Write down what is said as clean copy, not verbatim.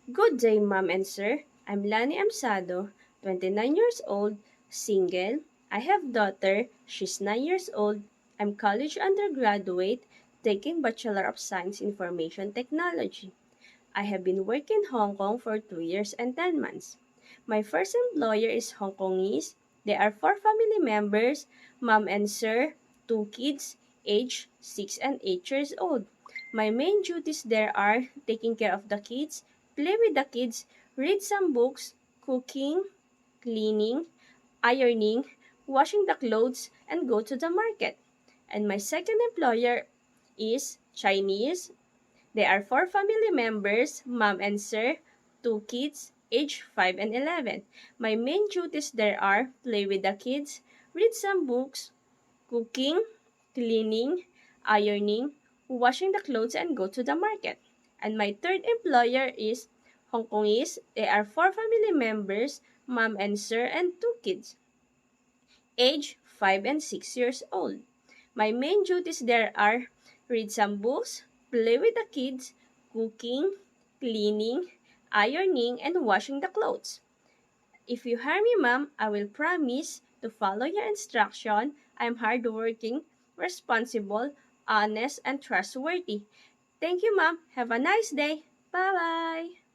Good day, Ma'am and Sir. I'm Lani Amsado, 29 years old, single. I have daughter. She's 9 years old. I'm college undergraduate, taking Bachelor of Science Information Technology. I have been working in Hong Kong for 2 years and 10 months. My first employer is Hong Kongese. They are 4 family members, Mom and Sir, 2 kids, age 6 and 8 years old. My main duties there are taking care of the kids, play with the kids, read some books, cooking, cleaning, ironing, washing the clothes, and go to the market. And my second employer is Chinese. They are 4 family members, Mom and Sir, 2 kids, age 5 and 11. My main duties there are play with the kids, read some books, cooking, cleaning, ironing, washing the clothes, and go to the market. And my third employer is Hong Kongese. They are 4 family members, Mom and Sir, and 2 kids, age 5 and 6 years old. My main duties there are read some books, play with the kids, cooking, cleaning, ironing, and washing the clothes. If you hire me, ma'am, I will promise to follow your instruction. I am hardworking, responsible, honest, and trustworthy. Thank you, ma'am. Have a nice day. Bye-bye.